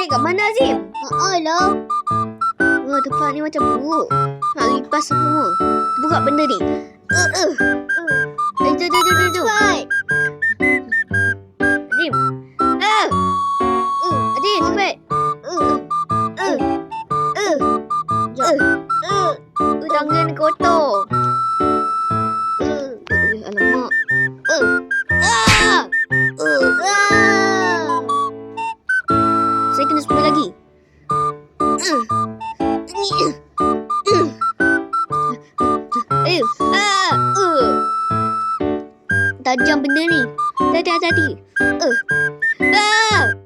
naik kat mana, Azim? Lah. Oh, tempat ni macam buruk. Nak lipas semua. Buka benda ni. Jom. Cepat. Azim. Azim, cepat. Tangan kotor. Alamak. Saya kena sepuluh lagi. Tajam benda ni. Hati-hati. Cepat.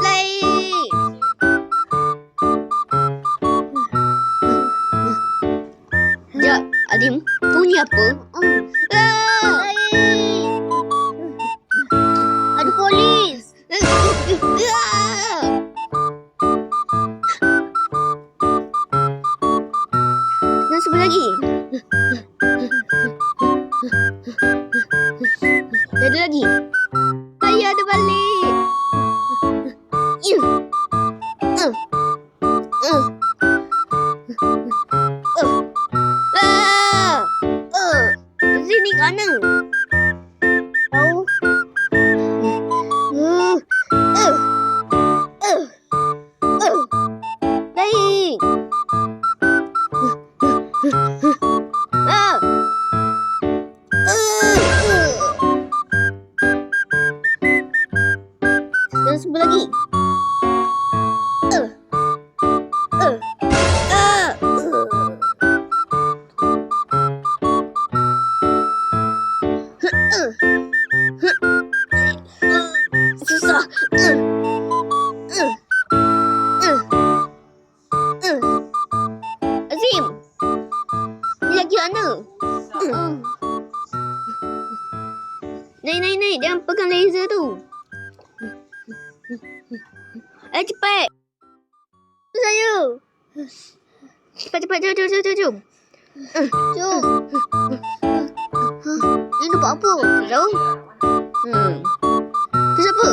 Lain. Sekejap, Azim. Bunyi apa? Ada polis. Dan sebelah lagi. Ada lagi. Ayah ada balik. Sini kanan. Tahu. Lain. Dan sebelah lagi. Susah. Azim. Ni lagi mana? Naik. Jangan pegang laser tu. Cepat. Saya. Cepat. Jom. Jom. Ni nampak apa? Tahu? Tu siapa?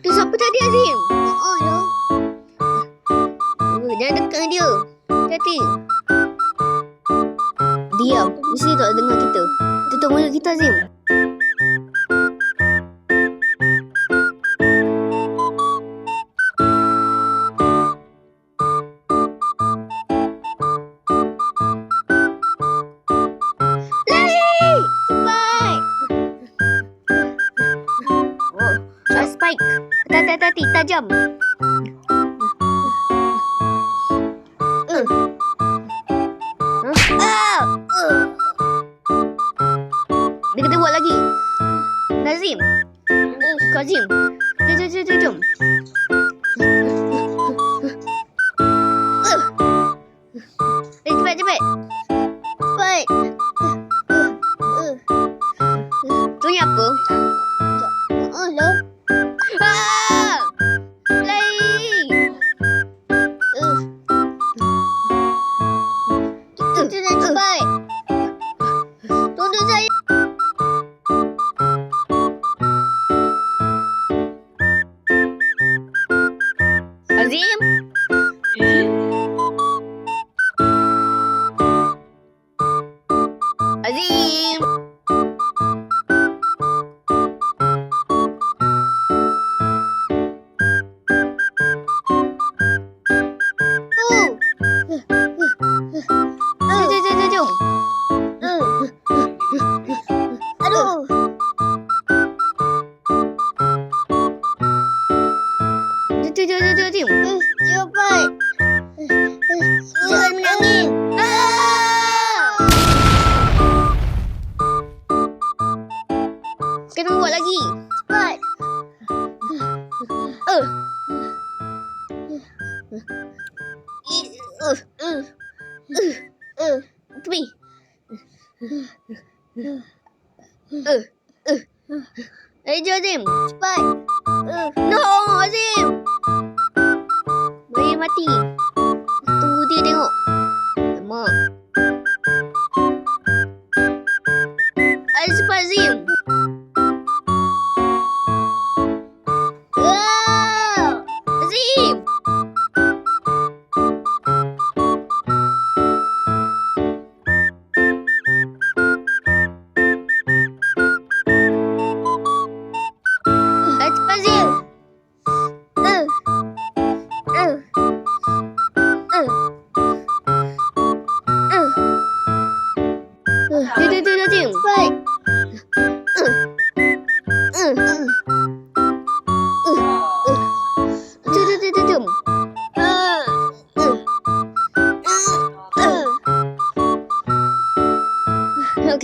Tu siapa tadi, Azim? Lah. Jangan dekat dengan dia. Hati-hati. Diam. Mesti tak dengar kita. Tutup mulut kita, Azim. Lari! Cepat! Oh, spike. Hati-hati, tajam. Dia kena buat lagi. Nazim. Kazim. Jom. Cepat. Cepat. Bunyi apa? Lah. Lain. Kita nak cepat. Tolong saya. Azim. Azim. Jom. Aduh. Jom. Cepat. Jangan menangis. Kena buat lagi. Cepat. Tepi. Jom, Azim. Cepat. No, Azim. Bayi mati. Tunggu dia tengok.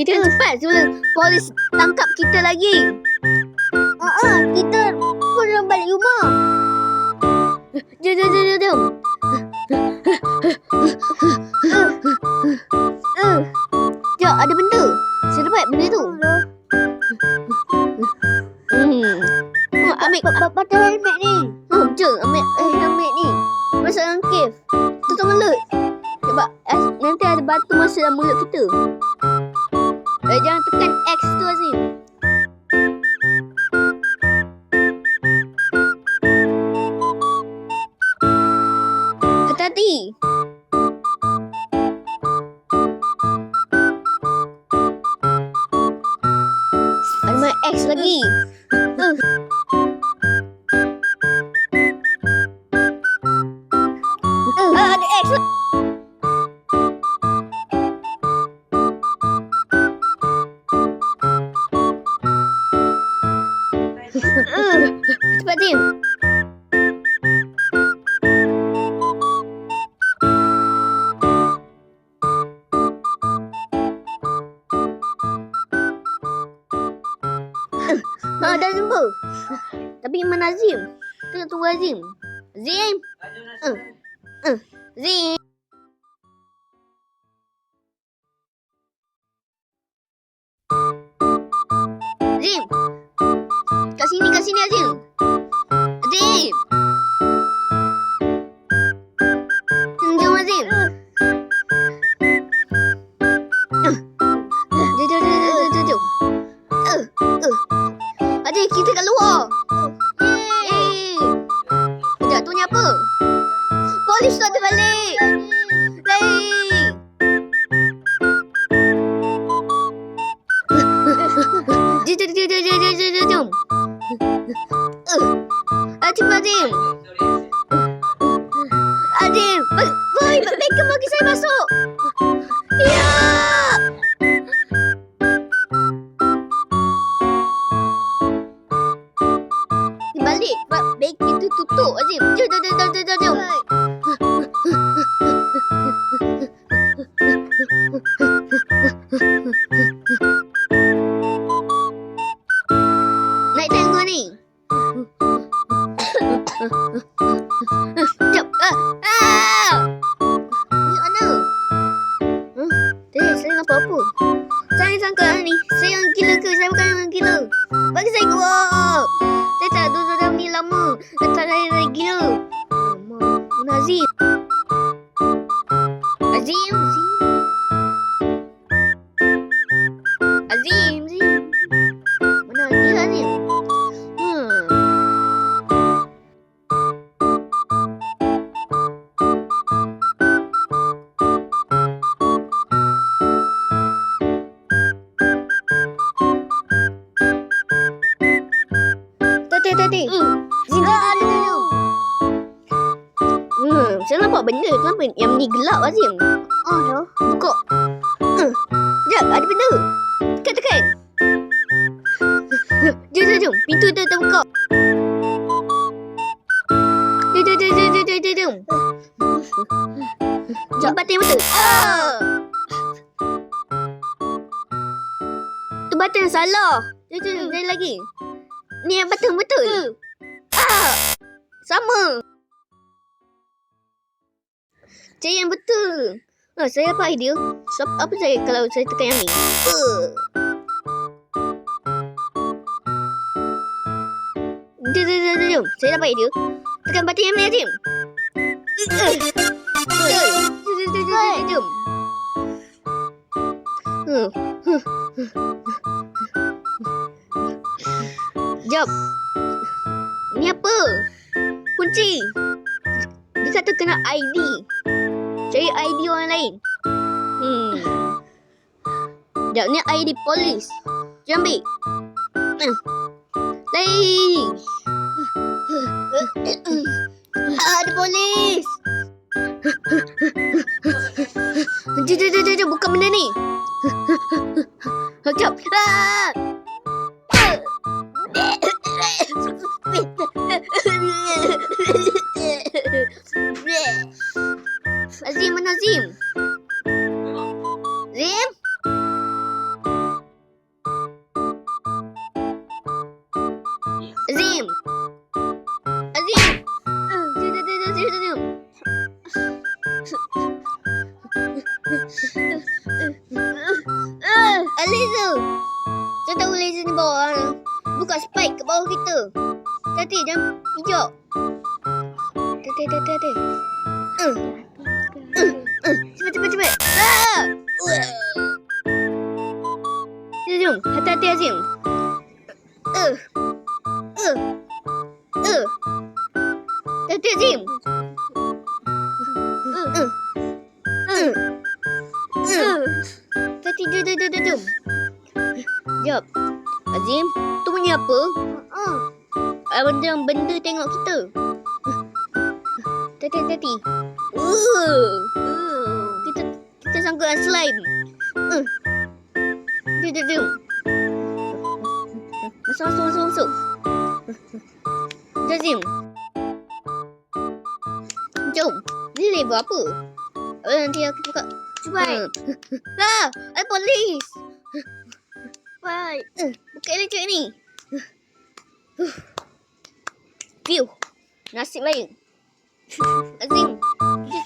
kita cepat sebelum polis tangkap kita lagi. Kita pulang balik rumah. Jom. Jom, ada benda. Saya dapat benda tu. Ambil Pakai helmet ni. Jom, ambil helmet ni. Masuk dalam cave. Tutup mulut. Sebab nanti ada batu masuk dalam mulut kita. Jangan tekan X tu, Azim. Hati-hati. Ada main X lagi. Ada X lah. Cepat, Tim. Dah jumpa. Tapi mana Azim? Kita tunggu Azim. Azim. Azim. Azim. Kat sini Azim. Azim. Jom Azim. Jom. Adik, kita kat luar. Sekejap, tu ni apa? Polis tu ada balik. Lari. Jom. Azim. Mereka bagi saya masuk. Ya. Balik. Beg itu tutup, Azim. Jom. Naik tangga ni. Jom. Ni mana? Saya apa-apa. Saya sangka ni. Saya yang gila ke? Saya bukan yang gila. Bagi saya keluar. Saya tak duduk dalam ni lama. Kata saya gila. Mana Azim? Mana dia Azim? Tadi. Sini ada. Saya nampak benda. Kenapa yang ni gelap, Azim? Dah. Buka. Sekejap, ada benda. Tekan. Jom. Pintu tu terbuka. Jom. Jom batin betul. Tu batin salah. Jom, lagi. Ni yang batin betul. Sama. Saya yang betul. Saya dapat idea. So, apa saya kalau saya tekan yang ni? Jom. Saya dapat idea. Tekan batin yang ni, Azim. Jom. Jom. Ni apa? Kunci. Dia kata kena ID. Cari ID orang lain. Sekejap, ni ID polis. Jom ambil. Lari. Ada polis. Jom, buka benda ni. Sekejap. Azim, mana Azim? Azim? ni bawah ni. Buka spike ke bawah kita. Hati jangan pijak. Hati. Cepat. Jom. Hati-hati Azim. Hati Azim. Hati jom. Jom. Azim, tu bunyi apa? Benda tengok kita. Hati. Kita sangkut slime. Jom. Masuk. Azim. Jom. Ni level apa? Nanti aku buka. Cuba. Lah, ada polis. Baik. Buka elektrik ni. Phew. Nasib baik. Azim.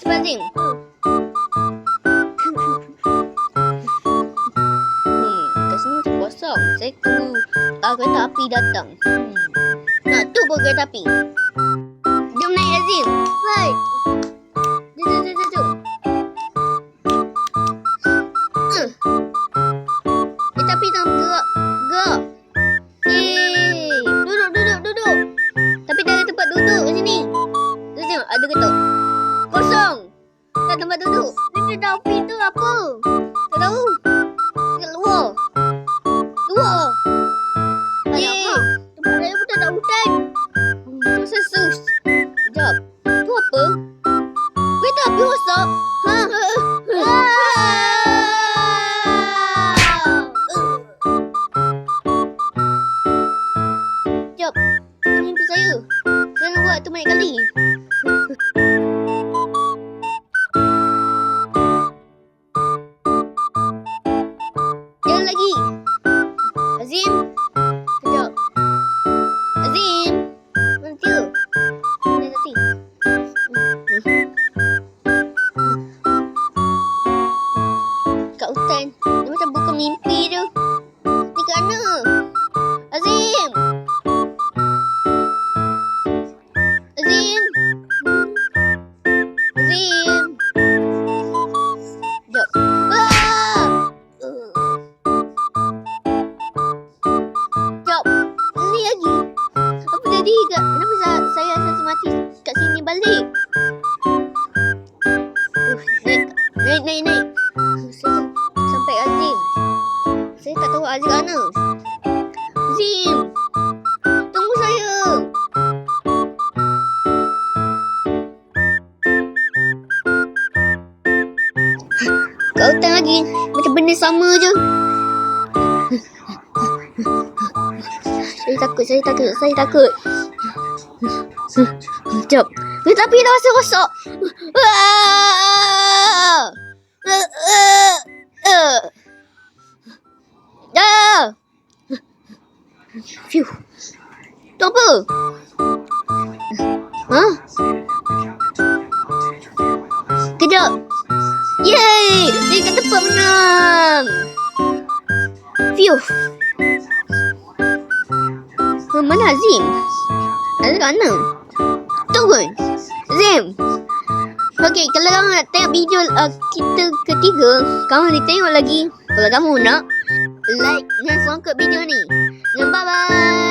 Cepat Azim. Kat sini macam kosong. Saya tunggu kereta api datang. Tu pun kereta api. Jom naik Azim. Baik. Jom. Kereta api tengah gerak. Yeay. Duduk. Tapi tak ada tempat duduk kat sini. Tu tengok ada ketok. Kosong. Tak ada tempat duduk. Ni kereta api tu apa? Tak tahu. Dekat luar. Yeay. Tempat saya pun tak hutan. Tu sesus. Sekejap. Tu apa? Kereta api rosak. Sekejap. Ini mimpi saya. Saya nak buat tu banyak kali. Jalan lagi. Azim. Sekejap. Azim. Mana dia? Mana tadi? Kat hutan. Dia macam bukan mimpi je. Ni kat mana? Azim. Sekejap. Sekejap. Ni lagi. Apa jadi? Kenapa saya rasa mati kat sini balik? Naik. Saya sampai Azim. Saya tak tahu Azim kat mana. Azim. Tunggu saya. Kat hutan lagi. Macam benda sama je. Saya takut. Sekejap. Tapi dah rasa rosak. Phew. Tu apa? Kejap. Yeay! Dia kat tempat menang. Phew. Mana Azim? Azim kat mana? Tunggu. Azim. Okey, kalau kamu nak tengok video kita ketiga, kamu boleh tengok lagi. Kalau kamu nak, like dan songkok video ni. Dan bye-bye.